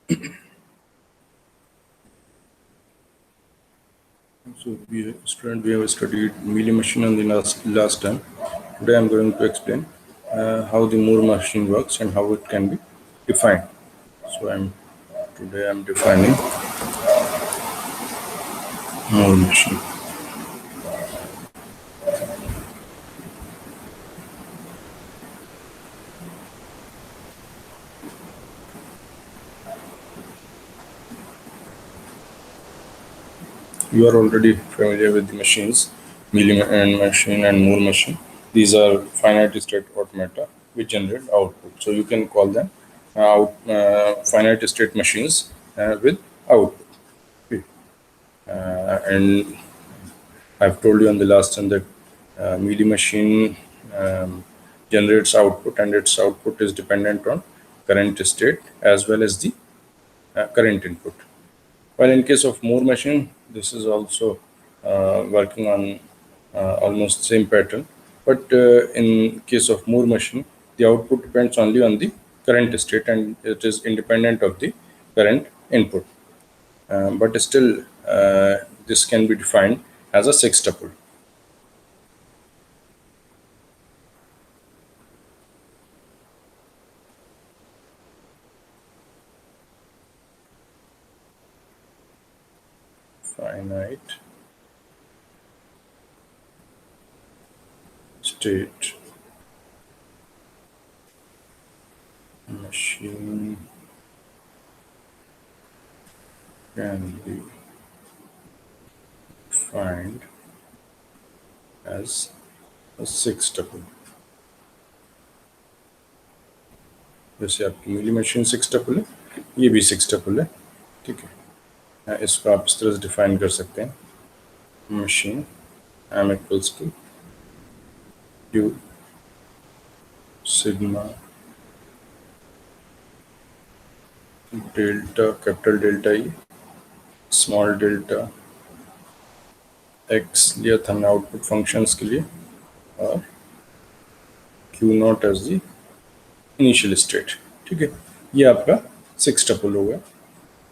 So we have studied Mealy machine on the last time. Today I'm going to explain how the Moore machine works and how it can be defined. So today I'm defining Moore machine. You are already familiar with the machines, Mealy machine and Moore machine. These are finite state automata which generate output. So you can call them finite state machines with output. Okay. And I've told you on the last time that Mealy machine generates output, and its output is dependent on current state as well as the current input. While in case of Moore machine, this is also working on almost same pattern. But in case of Moore machine, the output depends only on the current state and it is independent of the current input. But still, this can be defined as a sextuple. Finite state machine can be defined as a sextuple. जैसे आपकी Mealy machine सिक्सटपल है, ये भी सिक्सटपल है, ठीक है। इसको आप इस तरह से डिफाइन कर सकते हैं, machine m equals to q sigma delta capital delta E small delta x लिया था हमने आउटपुट फंक्शंस के लिए, और q not as the initial state, ठीक है। ये आपका सिक्सटपल हो गया।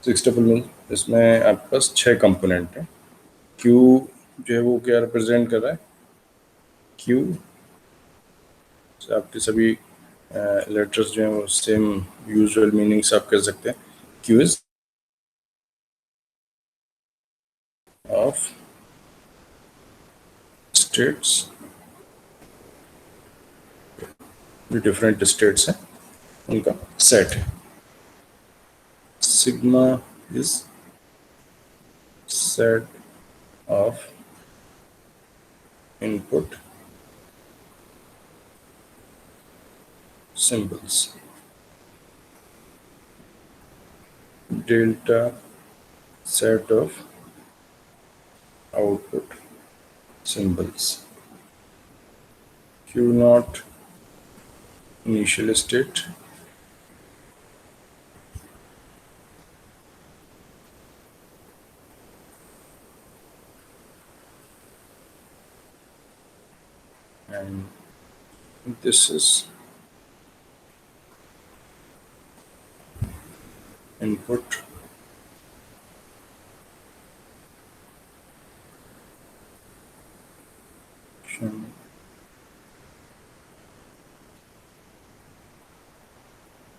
सिक्सटपल में इसमें आपके पास 6 कंपोनेंट हैं। Q जो है वो क्या रिप्रेजेंट कर रहा है, Q से आपके सभी लेटर्स जो हैं वो सेम यूजुअल मीनिंग से आप कह सकते हैं। Q इज ऑफ स्टेट्स, जो डिफरेंट स्टेट्स हैं उनका सेट है। Sigma is set of input symbols. Delta set of output symbols. Q naught initial state, and this is input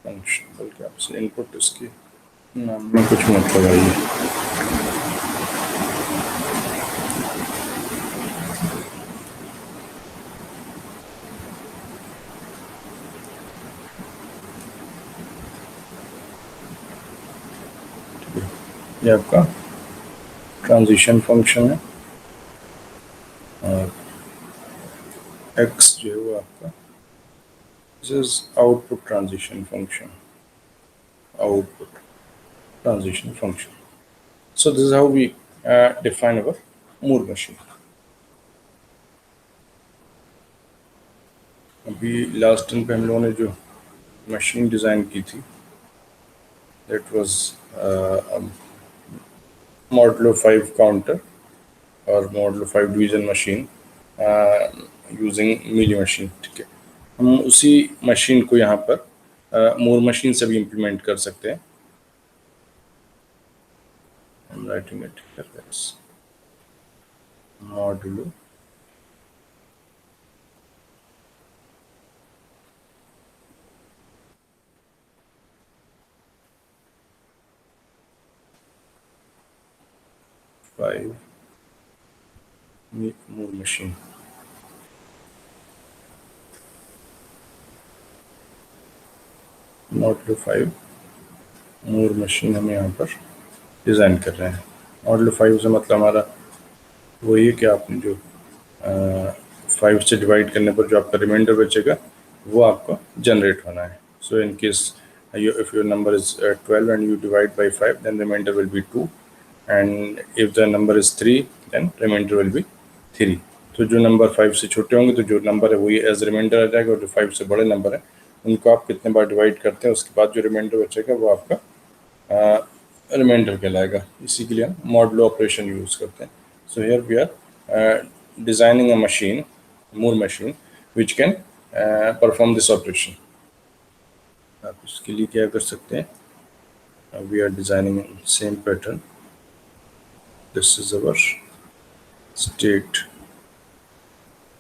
function, बल्कि आपसे इनपुट इसकी नाम में कुछ मत लगाइए। ये आपका ट्रांजिशन फंक्शन है, और x जो है वो आपका this is output transition function. Output transition function. So this is how we define our Moore machine. अभी लास्ट टाइम पे हम लोगों ने जो मशीन डिज़ाइन की थी, that was Modulo 5 counter और Modulo 5 division machine using Mealy machine, ठीक है। हम उसी मशीन को यहाँ पर Moore मशीन से भी इम्प्लीमेंट कर सकते हैं। writing it here. That's modulo 5 more machine. modulo 5 more machine हम यहाँ पर डिज़ाइन कर रहे हैं. modulo 5 से मतलब हमारा वही है कि आपने जो 5 से डिवाइड करने पर जो आपका रिमाइंडर बचेगा वो आपको जनरेट होना है. So in case if your number is 12 and you divide by 5, then remainder will be 2, and if the number is 3, then remainder will be 3. तो जो नंबर 5 से छोटे होंगे तो जो नंबर है वही एज रिमाइंडर आ जाएगा, और जो 5 से बड़े नंबर है उनको आप कितने बार डिवाइड करते हैं उसके बाद जो रिमाइंडर बचेगा वो आपका रिमाइंडर कहलाएगा. इसी के लिए हम मॉडुलो ऑपरेशन यूज़ करते हैं. So here we are designing a machine, Moore machine, which can perform this operation. आप इसके लिए क्या कर सकते हैं, we are designing same pattern. This is our state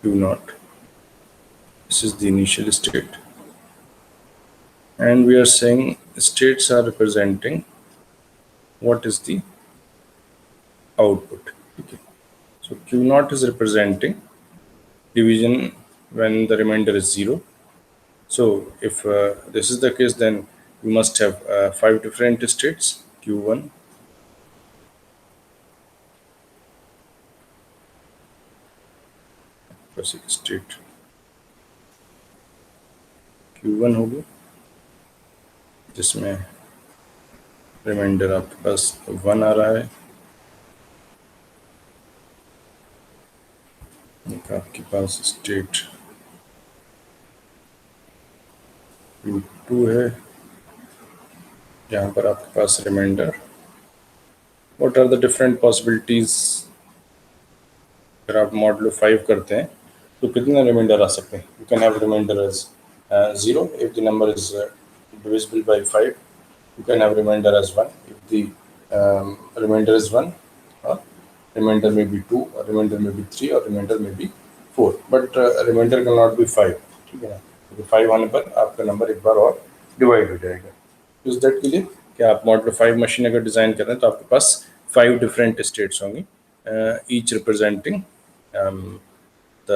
Q0. This is the initial state, and we are saying states are representing what is the output. Okay. So Q0 is representing division when the remainder is 0. So if this is the case, then you must have 5 different states: Q1, basic state Q1 होगी जिसमें reminder आपके पास 1 आ रहा है. एक आपके पास state Q2 है जहाँ पर आपके पास remainder. What are the different possibilities? अगर आप मॉडुलो 5 करते हैं तो कितना रिमाइंडर आ सकते हैं? You can have remainder as 0 if the number is divisible by 5. You can have remainder as 1 if the remainder is 1, or remainder may be 2, or remainder may be 3, or remainder may be 4, but remainder cannot be 5. ठीक है ना, तो 5 आने पर आपका number एक बार और divide हो जाएगा. इस दैट के लिए कि आप मॉडुलो 5 मशीन अगर डिज़ाइन कर रहे हैं तो आपके पास 5 डिफरेंट स्टेट्स होंगी, each representing the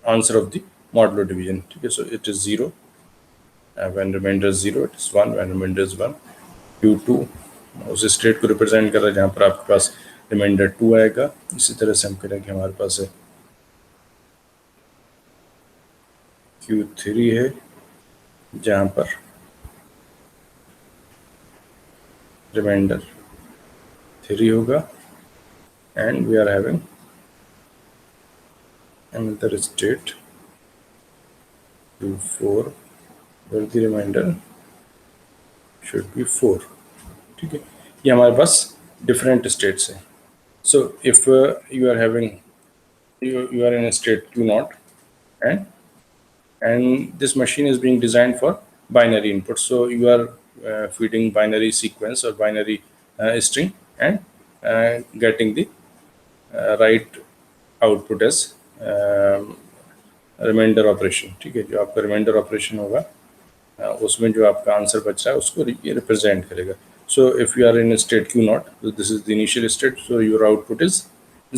answer of the modulo division. ठीक है. So it is 0 when remainder is 0, it is 1 when remainder is 1. Q2 उस स्टेट को रिप्रेजेंट कर रहा है जहाँ पर आपके पास रिमाइंडर 2 आएगा. इसी तरह से हम करेंगे, हमारे पास है Q3 है जहाँ पर रिमाइंडर 3 होगा, and we are having another state Q4 where the remainder should be 4. ठीक है. ये हमारे पास डिफरेंट स्टेट्स हैं. So if you are having you are in a state Q0, and this machine is being designed for binary input. So you are feeding binary sequence or binary string and getting the right output as remainder operation. ठीक है. जो आपका reminder operation होगा उसमें जो आपका answer बच रहा है उसको ये रिप्रेजेंट करेगा. So if you are in state Q0, this is the initial state, so your output is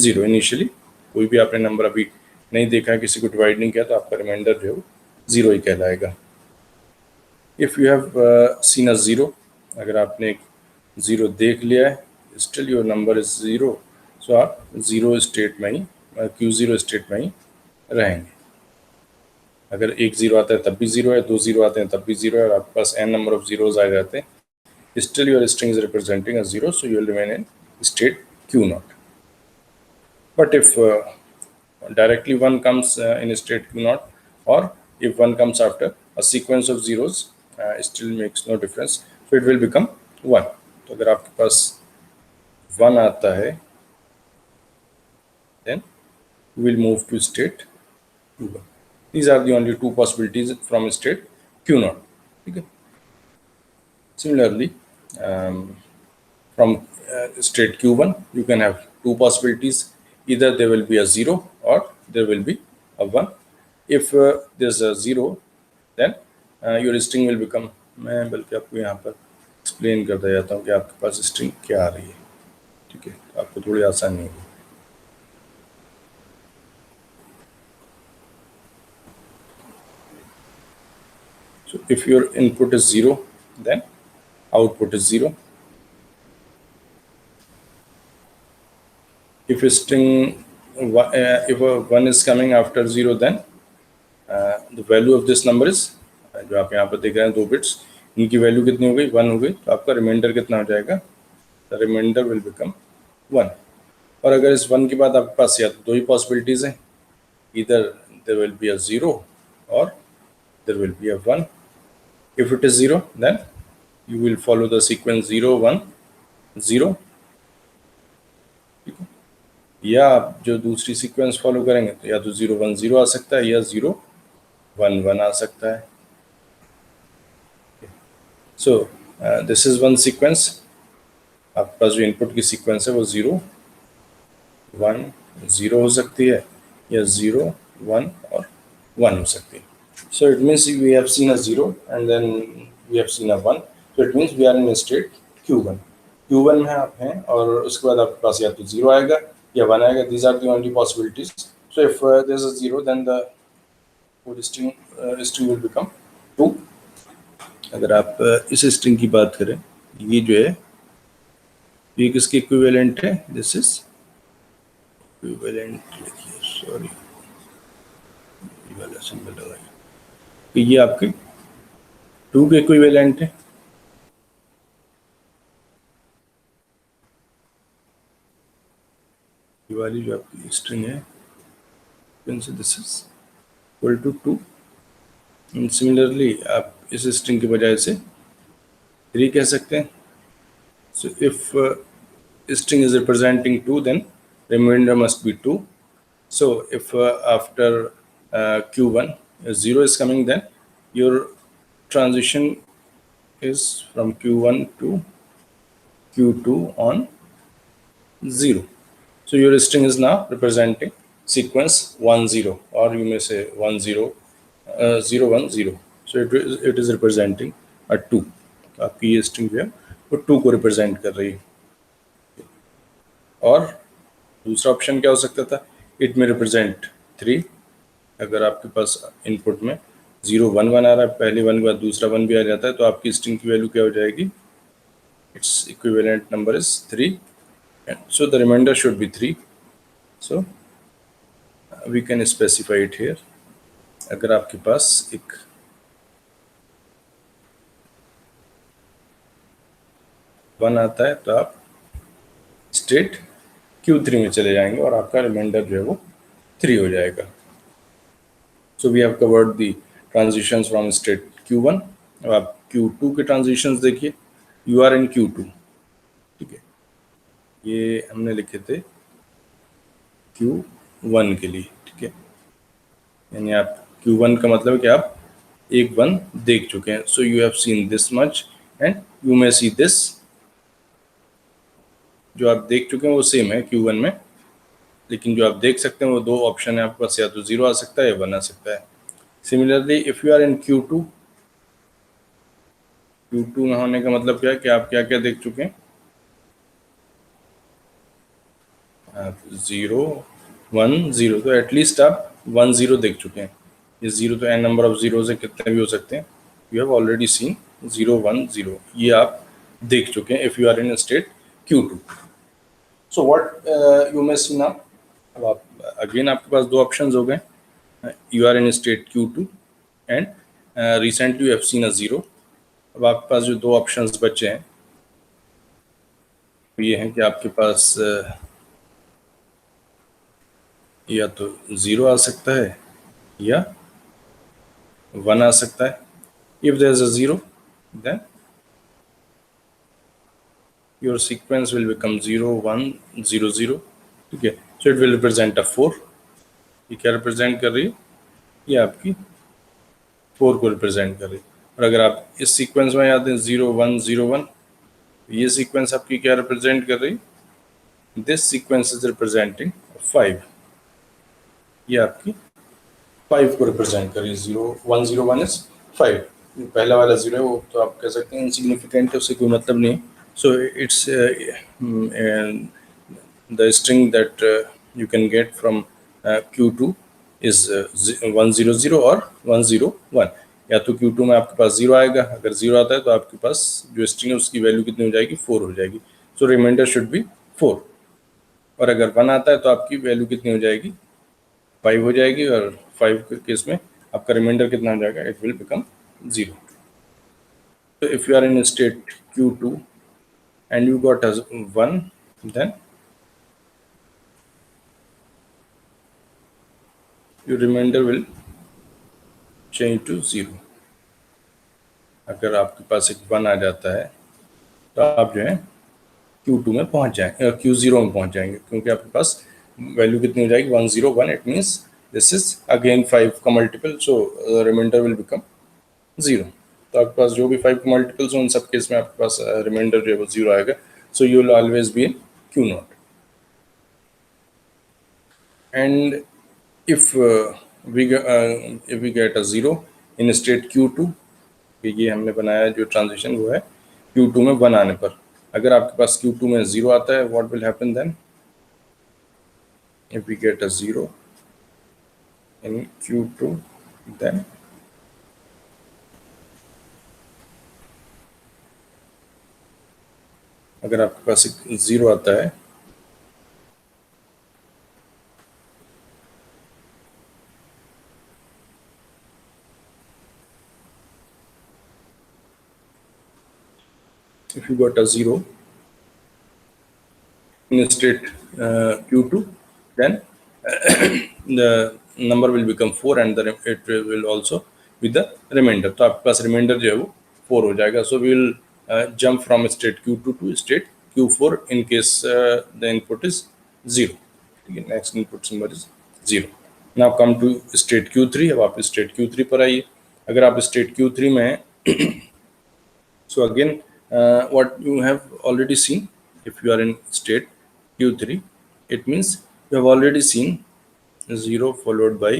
0 initially. कोई भी आपने नंबर अभी नहीं देखा है, किसी को डिवाइड नहीं किया, तो आपका रिमाइंडर जो है 0 ही कहलाएगा. If you have seen a 0, अगर आपने एक 0 देख लिया है, स्टिल योर नंबर इज 0, सो आप 0 स्टेट में ही Q0 स्टेट में ही रहेंगे. अगर एक 0 आता है तब भी 0 है, 2 0 आते हैं तब भी 0 है, और आपके पास n नंबर ऑफ जीरोज आ जाते हैं, still your string is representing a 0, so you will remain in state Q0. But if directly 1 comes in state Q0, or if 1 comes after a sequence of zeros, still makes no difference, so it will become 1. तो अगर आपके पास 1 आता है, then we will move to state Q1. These are the only two possibilities from state Q0. ठीक है. Similarly, from state Q1, you can have two possibilities. Either there will be a 0 or there will be a 1. If there's a 0, then your string will become, मैं बल्कि आपको यहाँ पर explain करता जाता हूँ कि आपके पास स्ट्रिंग क्या आ रही है, ठीक है, आपको थोड़ी आसानी होगी. So if your input is 0, then output is 0. If a string, if a 1 is coming after 0, then the value of this number is, जो आप यहाँ पर देख रहे हैं 2 बिट्स, इनकी वैल्यू कितनी हो गई, 1 हो गई. तो आपका रिमाइंडर कितना हो जाएगा, द रिमाइंडर विल बिकम 1. और अगर इस 1 के बाद आपके पास या तो दो ही पॉसिबिलिटीज हैं, इधर देयर विल बी अ 0 और there will be a 1. If it is 0, then you will follow the sequence 0 1 0, या आप जो दूसरी सीक्वेंस फॉलो करेंगे तो या तो 0 1 0 आ सकता है या 0 1 1 आ सकता है. So this is one sequence. आपके पास जो इनपुट की सीक्वेंस है वो 0 1 0 हो सकती है या 0 1 और 1 हो सकती है. So it means we have seen a 0 and then we have seen a 1. So it means we are in a state Q1. Q1 में आप हैं और उसके बाद आपके पास या तो 0 आएगा या 1 आएगा. These are the only possibilities. So if there's a 0, then the whole string will become 2. अगर आप इस string की बात करें, ये जो है ये किसके इक्विवेलेंट है, दिस इज इक्विवेलेंट, लिखिए, सॉरी ये वाला सिंबल लगाइए, कि ये आपके 2 के इक्विवेलेंट है. ये वाली जो आपकी स्ट्रिंग है, this is equal to 2. And similarly आप इस स्ट्रिंग की बजाय से 3 कह सकते हैं. So if string is representing 2, then remainder must be 2. So if after Q1 0 is coming, then your transition is from Q1 to Q2 on 0. So your string is now representing sequence 1 0, or you may say 1 0 0 1 0. So it is representing a 2. आपकी ये string जो है वो 2 को represent कर रही है. और दूसरा ऑप्शन क्या हो सकता था, इट में रिप्रेजेंट 3. अगर आपके पास इनपुट में 0 1 1 आ रहा है, पहले 1 के बाद दूसरा 1 भी आ जाता है, तो आपकी स्ट्रिंग की वैल्यू क्या हो जाएगी, its equivalent number is 3. So the remainder should be 3. So we can specify it here. अगर आपके पास एक वन आता है तो आप स्टेट Q3 में चले जाएंगे और आपका रिमाइंडर जो है वो 3 हो जाएगा. So we have covered the transitions from state Q1. अब आप Q2 के ट्रांजिशंस देखिए. यू आर इन Q2, ठीक है, ये हमने लिखे थे Q1 के लिए, ठीक है, यानी आप Q1 का मतलब है कि आप एक 1 देख चुके हैं. So you have seen this much and you may see this. जो आप देख चुके हैं वो सेम है Q1 में, लेकिन जो आप देख सकते हैं वो 2 ऑप्शन है आपके पास, या तो 0 आ सकता है या 1 आ सकता है. Similarly if you are in Q2 में होने का मतलब क्या है कि आप क्या क्या देख चुके हैं, आप 0 1 0, तो एटलीस्ट आप 1 0 देख चुके हैं. ये 0 तो n नंबर ऑफ जीरोज है, कितने भी हो सकते हैं. यू हैव ऑलरेडी सीन 0 1 0, ये आप देख चुके हैं if you are in state Q2. So what you may see now. अब आप अगेन आपके पास 2 ऑप्शंस हो गए. You are in state Q2 and recently you have seen a 0. अब आपके पास जो 2 ऑप्शंस बचे हैं ये हैं कि आपके पास या तो 0 आ सकता है या 1 आ सकता है. If there is a 0, then your sequence will become 0 1 0 0, ठीक है. So it will represent a 4. ये क्या रिप्रेजेंट कर रही है, ये आपकी 4 को रिप्रेजेंट कर रही है. और अगर आप इस सीक्वेंस में आते हैं 0 1 0 1, ये सीक्वेंस आपकी क्या रिप्रेजेंट कर रही, दिस सीक्वेंस इज रिप्रेजेंटिंग 5, ये आपकी 5 को रिप्रेजेंट करिए। 0 1 0 1 इज 5। पहला वाला 0 है वो तो आप कह सकते हैं इनसिग्निफिकेंट है, उससे कोई मतलब नहीं। So it's the string that you can get from Q2 is 1 0 0 और 1 0 1। या तो Q2 में आपके पास 0 आएगा, अगर 0 आता है तो आपके पास जो स्ट्रिंग है उसकी वैल्यू कितनी हो जाएगी, 4 हो जाएगी। सो रिमाइंडर शुड बी 4। और अगर 1 आता है तो आपकी वैल्यू कितनी हो जाएगी, 5 हो जाएगी। और 5 के केस में आपका रिमाइंडर कितना हो जाएगा, it will become 0। So if you are in state Q2 and you got as 1, then your remainder will change to 0। अगर आपके पास एक 1 आ जाता है तो आप जो है Q2 में पहुंच जाएंगे, Q0 में पहुंच जाएंगे, क्योंकि आपके पास वैल्यू कितनी हो जाएगी, 1 0 1। It means this is again 5 का multiple, so remainder will become 0। तो आपके पास जो भी 5 के मल्टीपल्स हो उन सब केस में आपके पास रिमाइंडर जो है वो 0 आएगा। सो you will always be in Q0। And if we get a 0 in state Q2, ये हमने बनाया जो ट्रांजिशन वो है Q2 में 1 आने पर। अगर आपके पास Q2 में 0 आता है, what will happen then? If we get a 0 in Q2, then अगर आपके पास एक 0 आता है if you got a 0 in state Q2, then the number will become 4 and it will also with the remainder। तो आपके पास रिमाइंडर जो है वो 4 हो जाएगा। So we will jump from state Q2 to state Q4 in case the input is 0। ठीक है, next input number is 0। Now come to state Q3। अब आप स्टेट Q3 पर आइए। अगर आप स्टेट Q3 में हैं, so again what you have already seen, if you are in state Q3, it means you have already seen 0 followed by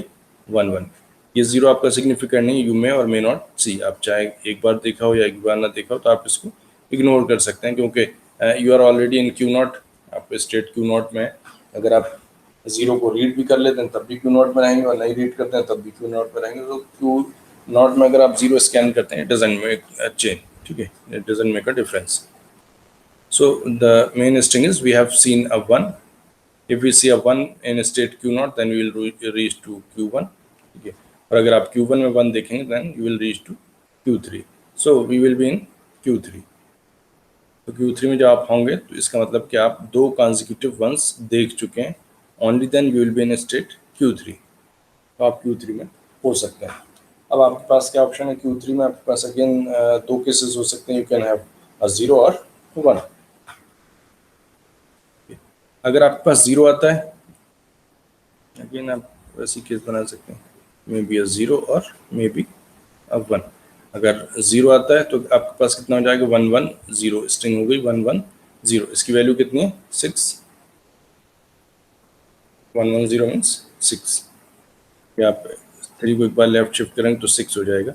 1 1। ये 0 आपका सिग्निफिकेंट नहीं, यू मे और मे नॉट सी। आप चाहे एक बार देखा हो या एक बार ना देखा हो तो आप इसको इग्नोर कर सकते हैं, क्योंकि you are already in Q0। आप स्टेट Q0 में अगर आप 0 को रीड भी कर लेते हैं तब भी Q0 में रहेंगे, और नहीं रीड करते हैं तब भी Q0 में रहेंगे। तो Q0 में अगर आप 0 स्कैन करते हैं, it doesn't make a change. ठीक है, it doesn't make a difference. So the main string is we have seen a 1। If we see a 1 in state Q0, then we will reach to Q1। ठीक है, और अगर आप Q1 में 1 देखेंगे then you will reach to Q3। So we will be in Q3। तो Q3 में जब आप होंगे तो इसका मतलब कि आप 2 consecutive ones देख चुके हैं। Only then you will be in state Q3। तो आप Q3 में हो सकते हैं। अब आपके पास क्या ऑप्शन है Q3 में? आपके पास अगेन 2 केसेस हो सकते हैं। यू कैन हैव अ 0 और 1। अगर आपके पास 0 आता है, अगेन आप वैसी केस बना सकते हैं, मे बी अ 0 और मे बी अ 1। अगर 0 आता है तो आपके पास कितना हो जाएगा, 1 1 0। स्ट्रिंग हो गई 1 1 0। इसकी वैल्यू कितनी है, 6। 1 1 0 मीन्स 6। या आप 3 को एक बार लेफ्ट शिफ्ट करेंगे तो 6 हो जाएगा।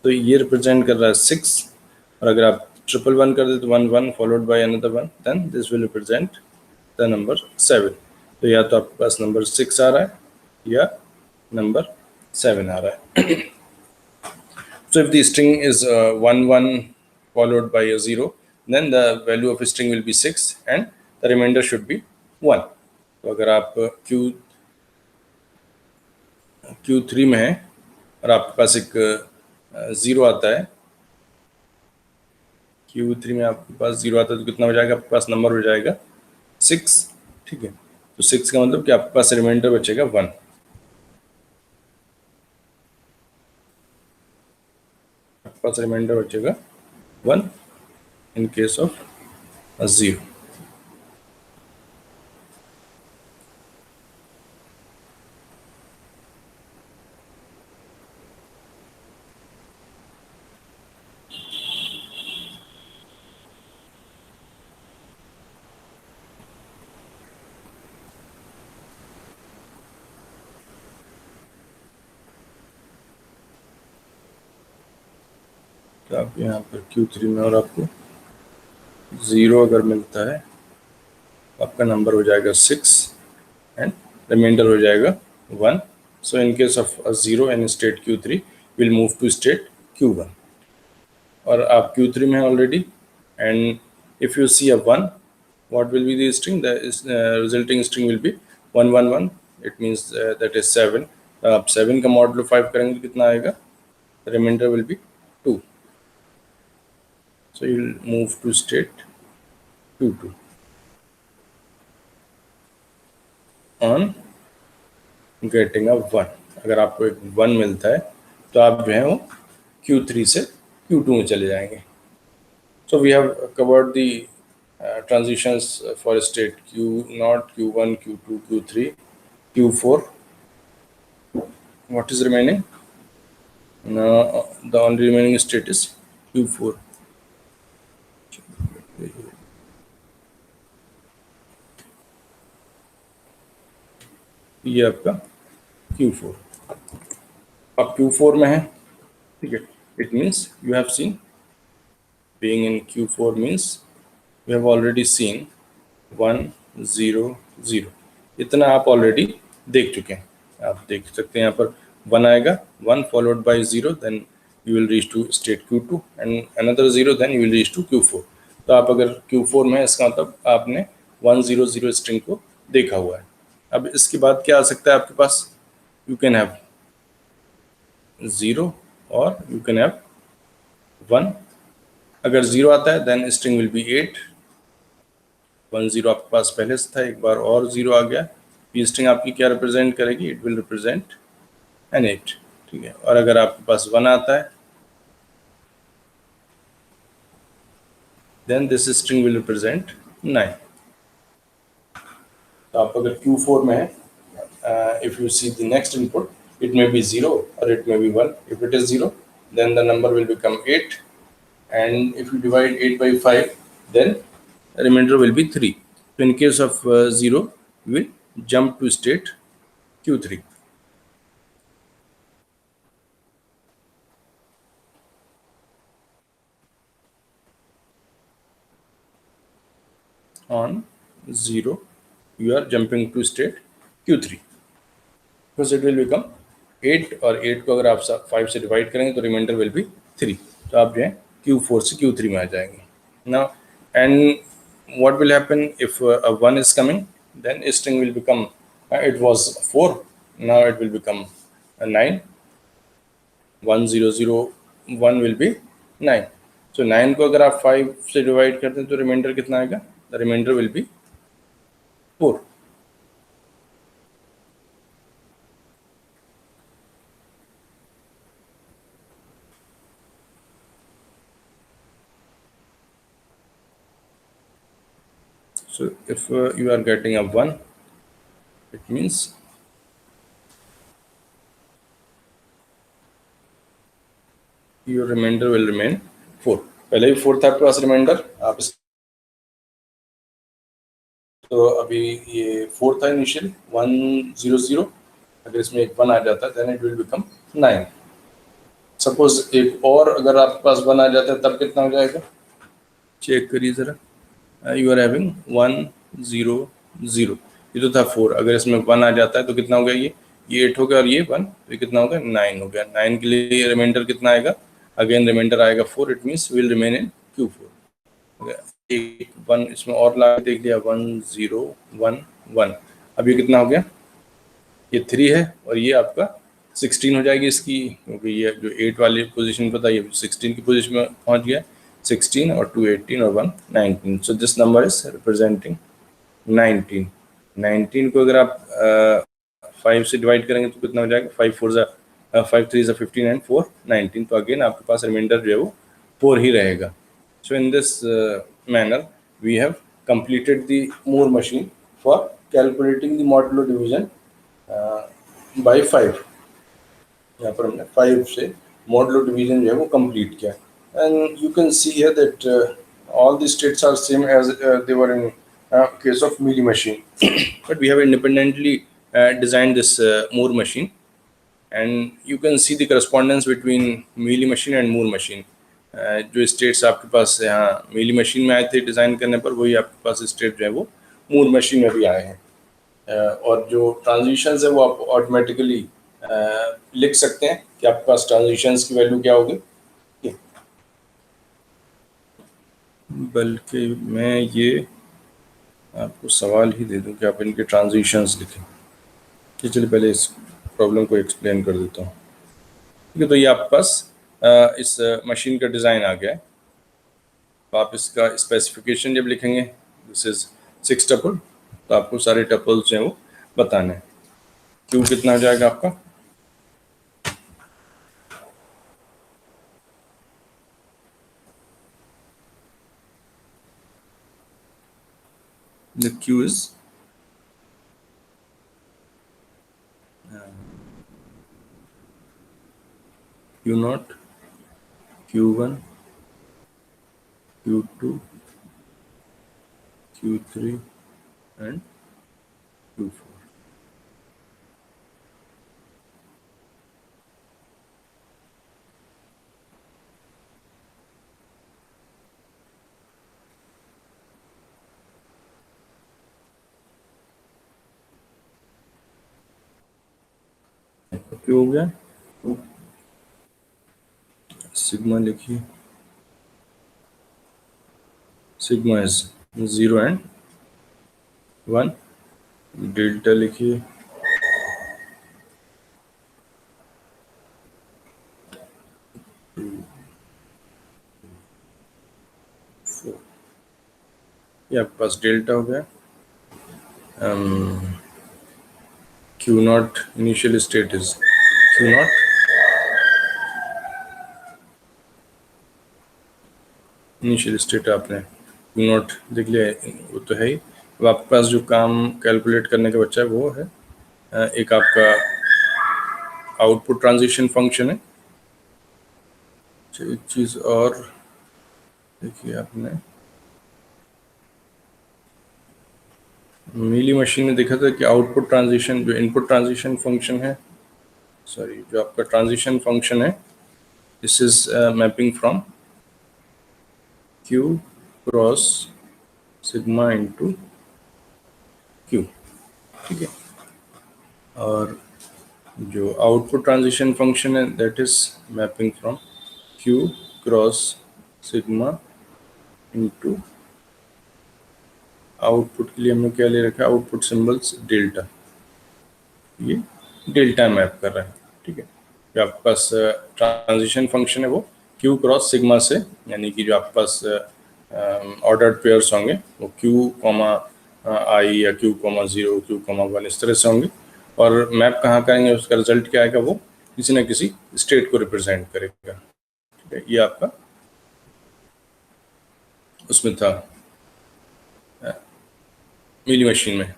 तो ये रिप्रेजेंट कर रहा है 6। और अगर आप 1 1 कर दे तो 1 1 followed by another 1, then this will represent the number 7। तो या तो आपके पास नंबर 6 आ रहा है या नंबर 7 आ रहा है। So if the string is 1 1 followed by a 0, then the value of a string will be 6 and the remainder should be 1। तो अगर आप Q3 में हैं और आपके पास एक 0 आता है, Q3 में आपके पास 0 आता है तो कितना हो जाएगा, आपके पास नंबर हो जाएगा 6। ठीक है, तो 6 का मतलब कि आपके पास रिमाइंडर बचेगा 1। आपके पास रिमाइंडर बचेगा 1 in case of a 0। तो आप यहाँ पर Q3 में और आपको 0 अगर मिलता है आपका नंबर हो जाएगा 6 एंड रिमाइंडर हो जाएगा 1. So in case of 0 in state Q3 will move to state Q1 और आप Q3 में already and if you see a 1 what will be the string? The resulting string will be 111. It means that is 7. आप 7 का modulo 5 करेंगे तो कितना आएगा? The remainder will be 2. So you'll move to state 2 2 on getting a 1. अगर आपको एक 1 मिलता है तो आप जो है वो Q3 से Q2 में चले जाएंगे. So we have covered the transitions for state Q0, Q1, Q2, Q3, Q4. What is remaining? Now the only remaining state is Q4. ये आपका Q4. अब Q4 में है, ठीक है. It means you have seen being in Q4 means we have already seen 1 0 0. इतना आप already देख चुके हैं. आप देख सकते हैं यहाँ पर 1 आएगा, 1 followed by 0, then you will reach to state Q2 and another 0, then you will reach to Q4. तो आप अगर Q4 में, इसका मतलब आपने 1 0 0 स्ट्रिंग को देखा हुआ है. अब इसके बाद क्या आ सकता है आपके पास? यू कैन हैव 0 और यू कैन हैव 1. अगर 0 आता है देन स्ट्रिंग विल बी 8. 1 0 आपके पास पहले से था, एक बार और 0 आ गया, ये स्ट्रिंग आपकी क्या रिप्रेजेंट करेगी? इट विल रिप्रेजेंट एन 8, ठीक है. और अगर आपके पास 1 आता है then this string will represent 9. तो आप अगर Q4 में है, if you see the next input, it may be 0 or it may be 1. If it is 0, then the number will become 8. And if you divide 8 by 5, then the remainder will be 3. So in case of 0, we will jump to state Q3. On 0, you are jumping to state Q3. Because it will become 8 और 8 को अगर आप 5 से divide करेंगे तो remainder will be 3. तो आप जो है Q4 से Q3 में आ जाएंगे. Now and what will happen if a 1 is coming? Then string will become it was 4, now it will become a 9. 1 0 0 1 will be 9. So 9 को अगर आप 5 से डिवाइड करते हैं तो रिमाइंडर कितना आएगा? The remainder will be 4. So if you are getting a 1, it means your remainder will remain 4. पहले भी 4 था आपके पास रिमाइंडर, आप तो अभी ये 4 था इनिशियल 1 0 0. अगर इसमें एक 1 आ जाता है then it will become 9. Suppose एक और अगर आपके पास 1 आ जाता है तब कितना हो जाएगा? चेक करिए ज़रा. You are having 1 0 0. ये तो था 4. अगर इसमें 1 आ जाता है तो कितना हो गया? ये 8 हो गया और ये 1, तो ये कितना हो गया? 9 हो गया. 9 के लिए रिमाइंडर कितना आएगा? अगेन रिमाइंडर आएगा 4. It means will remain in Q4. एक 1 इसमें और ला देख लिया 1 0 1 1. अब ये कितना हो गया? ये 3 है और ये आपका 16 हो जाएगी इसकी, क्योंकि ये जो 8 वाली पोजीशन पर था ये 16 की पोजीशन में पहुंच गया. 16 और 2 18 और 1 19. So this number is representing 19. 19 को अगर आप 5 से डिवाइड करेंगे तो कितना हो जाएगा? 5 4 ज़ा 5 3 ज़ा 15 एंड 4 19. तो अगेन आपके पास रिमाइंडर जो है वो 4 ही रहेगा. So in this manner we have completed the Moore machine for calculating the modulo division by 5. यहाँ पर हमने 5 से modulo division जो है वो complete किया. And you can see here that all the states are same as they were in case of Mealy machine. But we have independently designed this Moore machine, and you can see the correspondence between Mealy machine and Moore machine. जो states आपके पास यहाँ mealy machine में आए थे design करने पर, वही आपके पास स्टेट जो है वो मूर मशीन में भी आए हैं। और जो ट्रांजिशंस है वो आप ऑटोमेटिकली लिख सकते हैं कि आपके पास ट्रांजिशंस की वैल्यू क्या होगी। बल्कि मैं ये आपको सवाल ही दे दूं कि आप इनके ट्रांजिशंस लिखें। कि चलिए पहले इस प्रॉब्लम को एक्सप्लेन कर देता हूँ। ठीक है, तो ये आपके पास इस मशीन का डिज़ाइन आ गया है। तो आप इसका स्पेसिफिकेशन जब लिखेंगे, दिस इज 6 टपल, तो आपको सारे टपल्स जो हैं वो बताने हैं। क्यू कितना हो जाएगा आपका, the Q is Q not, Q1, Q2, Q3 and Q4. क्यों हो गया, सिग्मा लिखिए, सिग्मा इज 0 and 1, डेल्टा लिखिए, ये आपके पास डेल्टा हो गया। Q not initial state is Q not, initial state आपने Q नॉट देख लिया, वो तो है ही। अब आपके पास जो काम कैलकुलेट करने का बच्चा है वो है एक आपका आउटपुट ट्रांजिशन फंक्शन है। एक चीज़ और देखिए, आपने मीली मशीन में देखा था कि आउटपुट ट्रांजिशन, जो इनपुट ट्रांजिशन फंक्शन है, सॉरी जो आपका ट्रांजिशन फंक्शन है, this is mapping from Q cross sigma into Q. ठीक है, और जो आउटपुट ट्रांजिशन फंक्शन है that is mapping from Q cross sigma into, output के लिए हमने क्या ले रखा है, आउटपुट सिंबल्स डेल्टा, ये डेल्टा मैप कर रहा है। ठीक है, जो आपके पास ट्रांजिशन फंक्शन है वो क्यू क्रॉस सिग्मा से, यानी कि जो आपके पास ऑर्डर्ड पेयर्स होंगे वो क्यू कॉमा आई या क्यू कॉमा 0, क्यू कॉमा 1 इस तरह से होंगे, और मैप कहाँ करेंगे, उसका रिजल्ट क्या आएगा, वो किसी न किसी स्टेट को रिप्रेजेंट करेगा। ठीक है, ये आपका उसमें था मीली मशीन में।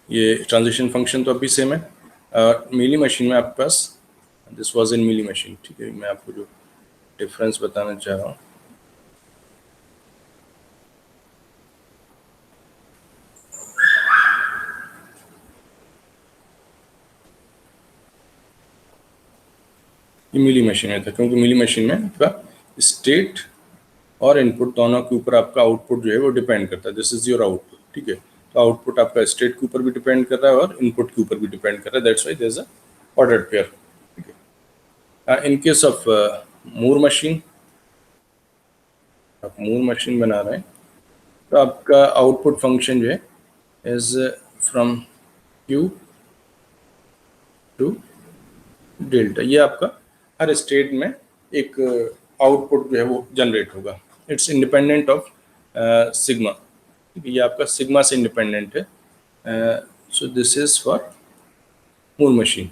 ये ट्रांजिशन फंक्शन तो अभी सेम है। मीली मशीन में आपके पास, this was in Mealy machine. ठीक है, मैं आपको जो डिफरेंस बताना चाह रहा हूँ, ये मीली मशीन में था, क्योंकि मीली मशीन में आपका स्टेट और इनपुट दोनों के ऊपर आपका आउटपुट जो है वो डिपेंड करता है। This is your output. ठीक है, तो आउटपुट आपका स्टेट के ऊपर भी डिपेंड कर रहा है और इनपुट के ऊपर भी डिपेंड कर रहा है, that's why there is a ordered pair. ठीक है, in case of Moore machine, आप मूर मशीन बना रहे हैं तो आपका आउटपुट फंक्शन जो है is from Q to delta. ये आपका हर स्टेट में एक आउटपुट जो है वो जनरेट होगा, इट्स इंडिपेंडेंट ऑफ सिग्मा। ठीक है, ये आपका सिग्मा से इंडिपेंडेंट है। So this is for Moore machine,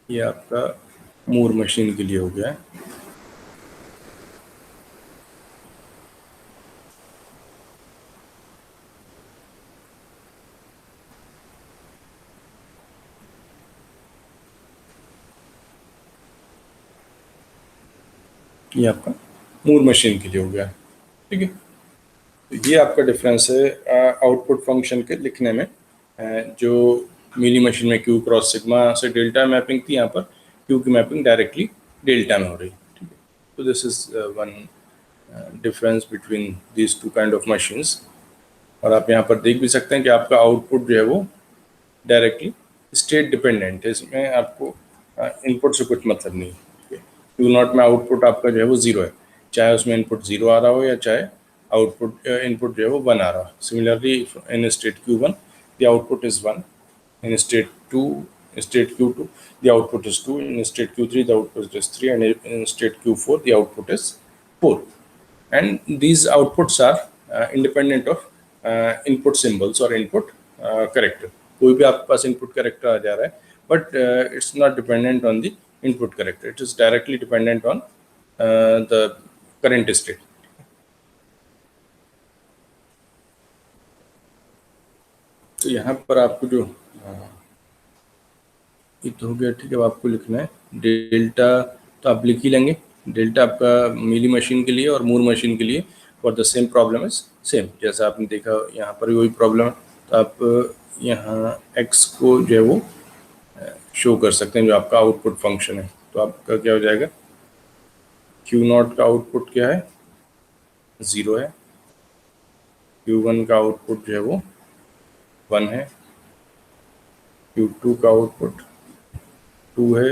ये आपका मूर मशीन के लिए हो गया है। ये आपका मूर मशीन के लिए हो गया है। ठीक है, तो ये आपका डिफरेंस है आउटपुट फंक्शन के लिखने में। जो मीली मशीन में क्यू क्रॉस सिग्मा से डेल्टा मैपिंग थी, यहाँ पर क्यू की मैपिंग डायरेक्टली डेल्टा में हो रही है, ठीक है। तो this is one difference between these two kind of machines. और आप यहाँ पर देख भी सकते हैं कि आपका आउटपुट जो है वो डायरेक्टली स्टेट डिपेंडेंट है, इसमें आपको इनपुट से कुछ मतलब नहीं है। क्यू नॉट में आउटपुट आपका जो है वो जीरो है, चाहे उसमें इनपुट जीरो आ रहा हो या चाहे आउटपुट इनपुट जो है वो वन आ रहा हो। Similarly in state Q1 the output is one, in state Q2 the output is 2, in state Q3 the output is 3, and in state Q4 the output is 4. And these outputs are independent of input symbols or input character. कोई भी आपके पास input character आ जा रहा है, but it's not dependent on the input character, it is directly dependent on the current state. तो यहाँ पर आपको जो ये तो हो गया, ठीक है। अब आपको लिखना है डेल्टा, तो आप लिख ही लेंगे डेल्टा आपका मीली मशीन के लिए और मूर मशीन के लिए for the same problem is same. जैसा आपने देखा यहाँ पर वही प्रॉब्लम है, तो आप यहाँ x को जो है वो शो कर सकते हैं जो आपका आउटपुट फंक्शन है। तो आपका क्या हो जाएगा, Q0 का आउटपुट क्या है, 0 है, Q1 का आउटपुट जो है वो 1 है, Q2 का आउटपुट 2 है,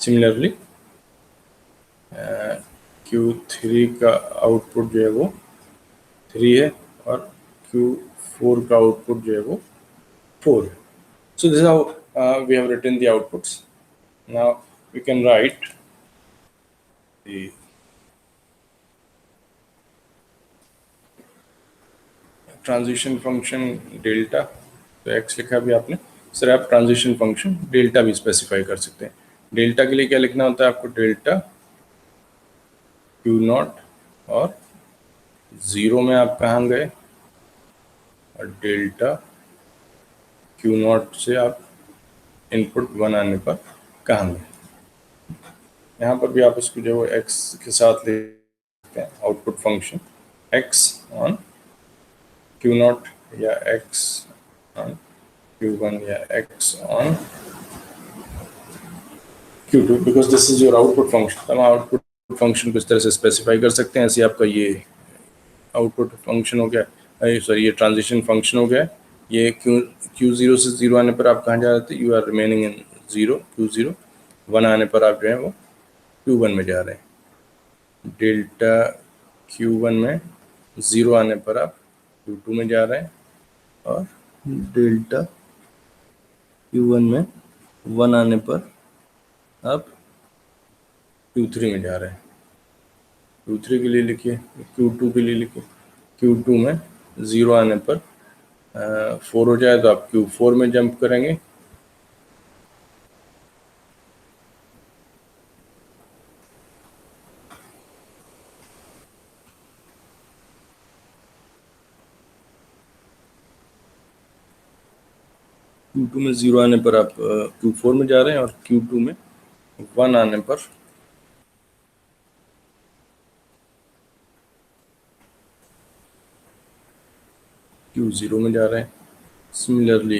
सिमिलरली Q3 का आउटपुट जो है वो 3 है, और Q4 का आउटपुट जो है वो 4 है। So this is how we have written the outputs. Now we can write the transition function delta. तो x लिखा भी आपने, सर आप ट्रांजिशन फंक्शन डेल्टा भी स्पेसिफाई कर सकते हैं। डेल्टा के लिए क्या लिखना होता है आपको, डेल्टा Q0, और 0 में आप कहाँ गए, और डेल्टा Q0 से आप इनपुट 1 आने पर कहाँ गए। यहाँ पर भी आप इसको जो है x के साथ ले सकते हैं, output function x on Q0 या x ऑन Q1 या x on Q2, because this is your output function. हम आउटपुट फंक्शन को इस तरह से स्पेसिफाई कर सकते हैं। ऐसे आपका ये आउटपुट फंक्शन हो गया, सॉरी ये ट्रांजिशन फंक्शन हो गया। ये Q0 से 0 आने पर आप कहाँ जा रहे थे, you are remaining in 0, Q0। 1 आने पर आप जो है वो Q1 में जा रहे हैं। डेल्टा Q1 में 0 आने पर आप Q2 में जा रहे हैं, और डेल्टा Q1 में 1 आने पर आप Q3 में जा रहे हैं। Q3 के लिए लिखिए, Q2 के लिए लिखिए, Q2 में 0 आने पर 4 हो जाए तो आप Q4 में जंप करेंगे। Q2 में 0 आने पर आप Q4 में जा रहे हैं, और Q2 में 1 आने पर Q0 में जा रहे हैं। सिमिलरली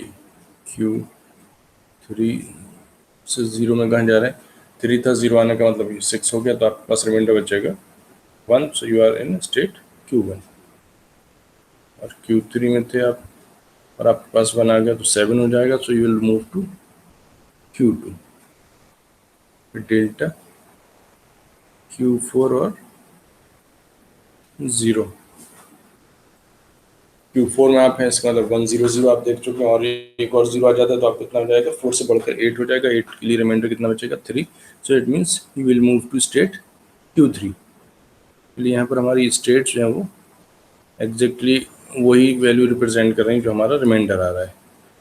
Q3 से 0 में कहाँ जा रहे हैं, 3 था, 0 आने का मतलब 6 हो गया, तो आपके पास रिमाइंडर बचेगा 1, so you are in state Q1। और Q3 में थे आप, और आपके पास 1 आ गया तो 7 हो जाएगा, so you will move to Q2। Delta Q4 और 0, Q4 में आप हैं, इसका मतलब 1 0 0 आप देख चुके हैं, और एक और 0 आ जाता है तो आप कितना हो जाएगा, 4 से बढ़कर 8 हो जाएगा। 8 के लिए रिमाइंडर कितना बचेगा, 3। So it means you will move to state Q3। इसलिए यहाँ पर हमारी स्टेट जो है वो एग्जैक्टली वही वैल्यू रिप्रेजेंट कर रही है जो हमारा रिमाइंडर आ रहा है।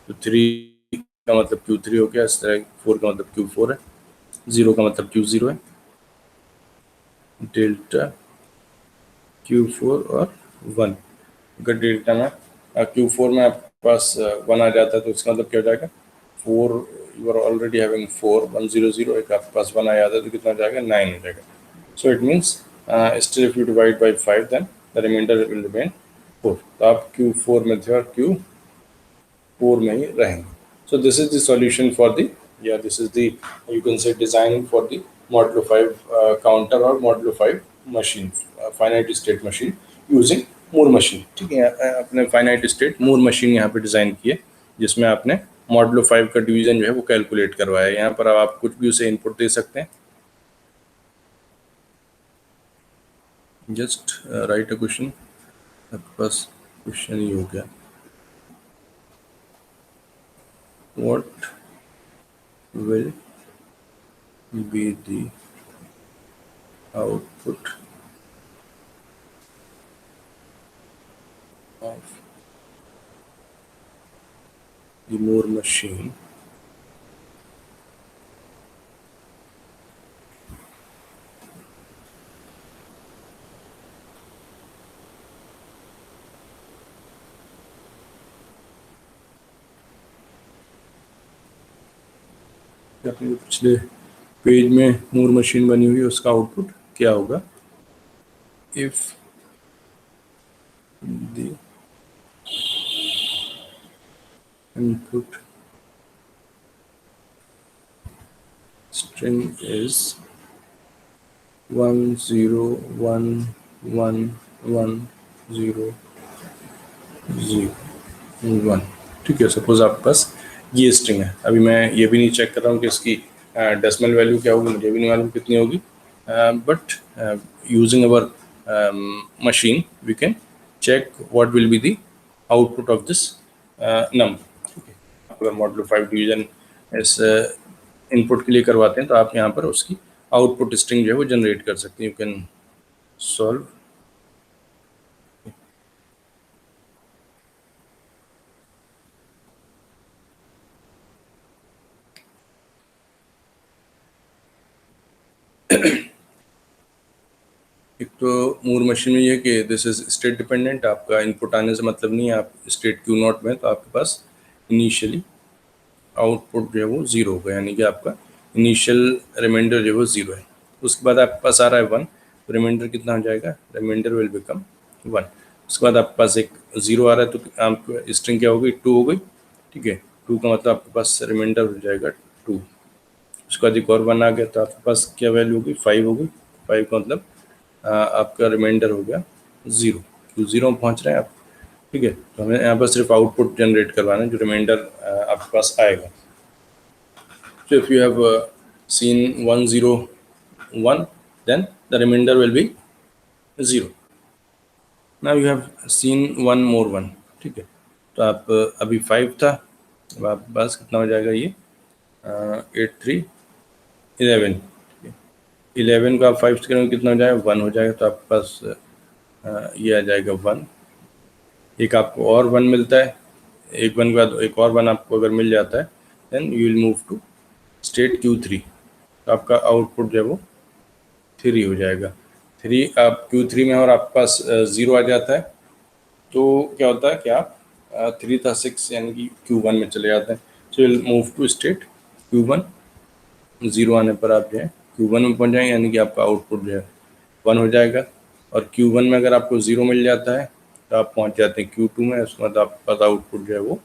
तो 3 का मतलब Q3 हो गया, इस तरह 4 का मतलब Q4 है, 0 का मतलब Q0 है। डेल्टा Q4 और 1, अगर डेल्टा में Q4 में आपके पास 1 आ जाता है तो इसका मतलब क्या हो जाएगा, 4, यू आर ऑलरेडी हैविंग 4, 1 0 0, एक आपके पास 1 आ जाता है तो कितना हो जाएगा, 9 हो जाएगा। So it means still if you divide by 5 then the remainder will remain 4। तो आप Q4 में थे और Q4 में ही रहेंगे। सो this is the solution for the Yeah, this is the, you can say, design for the Modulo 5 counter or Modulo 5 machine, finite state machine using Moore machine. ठीक है, अपने फाइनाइट स्टेट मूर मशीन यहाँ पे design की है, जिसमें आपने modulo 5 का डिवीजन जो है वो कैलकुलेट करवाया है. यहाँ पर अब आप कुछ भी उसे इनपुट दे सकते हैं. Just right a question. आपके पास क्वेश्चन ही हो गया. What will be the output of the Moore machine अपने पिछले पेज में मूर मशीन बनी हुई है, उसका आउटपुट क्या होगा. If the input string is 10111001. ठीक है, सपोज आपके पास ये स्ट्रिंग है. अभी मैं ये भी नहीं चेक कर रहा हूँ कि इसकी डेसिमल वैल्यू क्या होगी, मुझे भी नहीं मालूम कितनी होगी, but using our machine we can check what will be the output of this number. ठीक है, अगर मॉडुलो 5 डिवीजन इस इनपुट के लिए करवाते हैं तो आप यहाँ पर उसकी आउटपुट स्ट्रिंग जो है वो जनरेट कर सकते हैं. You can solve. एक तो मूर मशीन में ये कि दिस इज स्टेट डिपेंडेंट. आपका इनपुट आने से मतलब नहीं है. आप स्टेट क्यू नॉट में तो आपके पास इनिशियली आउटपुट जो है वो ज़ीरो होगा, यानी कि आपका इनिशियल रिमाइंडर जो है वो ज़ीरो है. उसके बाद आपके पास आ रहा है 1, तो रिमाइंडर कितना हो जाएगा, रिमाइंडर विल बिकम 1. उसके बाद आपके पास एक 0 आ रहा है तो आपकी स्ट्रिंग क्या हो गई, 2 हो गई. ठीक है, 2 का मतलब आपके पास रिमाइंडर हो जाएगा 2. उसके बाद एक और 1 आ गया तो आपके पास क्या वैल्यू होगी, 5 हो गई. 5 का मतलब आपका रिमाइंडर हो गया 0, क्यों 0 में पहुँच रहे हैं आप. ठीक है, तो हमें यहाँ पर सिर्फ आउटपुट जनरेट करवाना है, जो रिमाइंडर आपके पास आएगा. So if you have seen 101, then the remainder will be 0. Now you have seen one more one. ठीक है, तो आप अभी 5 था, अब आपके पास कितना हो जाएगा, ये 8 3 11. 11 का आप 5 से करेंगे कितना हो जाएगा, 1 हो जाएगा. तो आपके पास ये आ जाएगा 1. एक आपको और 1 मिलता है, एक 1 के बाद एक और 1 आपको अगर मिल जाता है, then you will move to state Q3. तो आपका आउटपुट जो है वो 3 हो जाएगा. 3 आप Q3 में और आपके पास 0 आ जाता है, तो क्या होता है कि आप 3 था 6 यानी कि Q1 में चले जाते हैं. So will move to state Q1. 0 आने पर आप जो है Q1 में पहुंच जाएंगे, यानी कि आपका आउटपुट जो है 1 हो जाएगा. और Q1 में अगर आपको 0 मिल जाता है तो आप पहुंच जाते हैं Q2 में. उसके बाद आपके पास आउटपुट जो है वो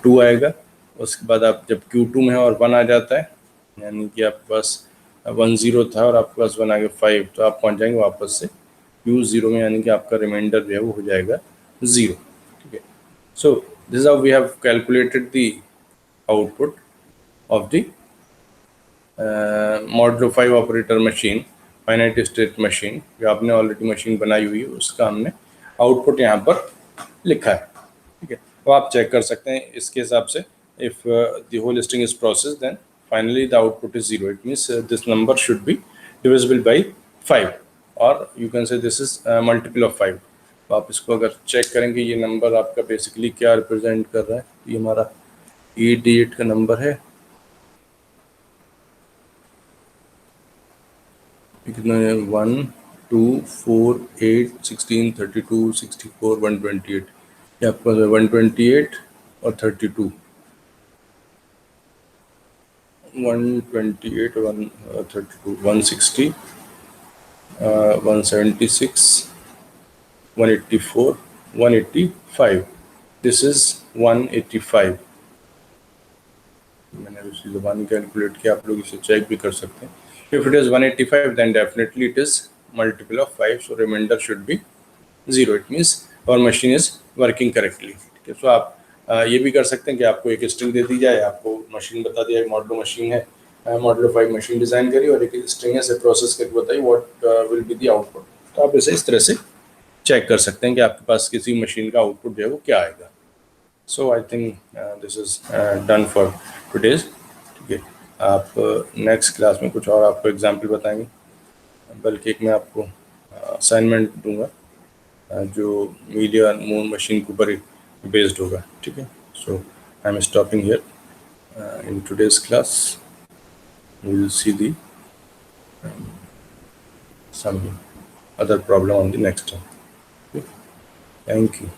2 आएगा. उसके बाद आप जब Q2 में और 1 आ जाता है, यानी कि आपके पास 1 0 था और आपके पास 1 आ गया 5, तो आप पहुंच जाएंगे वापस से Q0 में, यानी कि आपका रिमाइंडर जो है वो हो जाएगा 0. ठीक है, so this is how we have calculated the output of the modulo 5 operator machine, finite state machine. जो आपने ऑलरेडी मशीन बनाई हुई है उसका हमने आउटपुट यहाँ पर लिखा है. ठीक है, तो आप चेक कर सकते हैं इसके हिसाब से. If the whole string is process, then finally the output is 0. It means this number should be divisible by 5, और you can say this is multiple of 5. तो आप इसको अगर चेक करेंगे, ये नंबर आपका बेसिकली क्या रिप्रेजेंट कर रहा है. ये हमारा 8 डिजिट का नंबर है. कितना है, 1 2 4 8 16 32 64 128. ये आपका 128 और 32. 128 132 160 176 184 185. This is 185. मैंने उसी ज़बानी कैलकुलेट किया, आप लोग इसे चेक भी कर सकते हैं. If it is 185, then definitely it is multiple of 5, so remainder should be 0. It means our machine is working correctly. ठीक है, so आप ये भी कर सकते हैं कि आपको एक स्ट्रिंग दे दी जाए, आपको मशीन बता दिया, मॉडलो मशीन है, मॉडलो 5 मशीन डिज़ाइन करी और एक स्ट्रिंग है, से प्रोसेस करके बताइए what will be the output. तो आप इसे इस तरह से चेक कर सकते हैं कि आपके पास किसी मशीन का आउटपुट जो है वो क्या आएगा. So I think this is done for today's. ठीक है, आप नेक्स्ट क्लास में कुछ और आपको एग्जाम्पल बताएंगे, बल्कि एक मैं आपको असाइनमेंट दूंगा जो मीडिया मून मशीन के ऊपर बेस्ड होगा. ठीक है, so I am stopping here in today's class. We will see the some other problem on the next time. Okay. Thank you.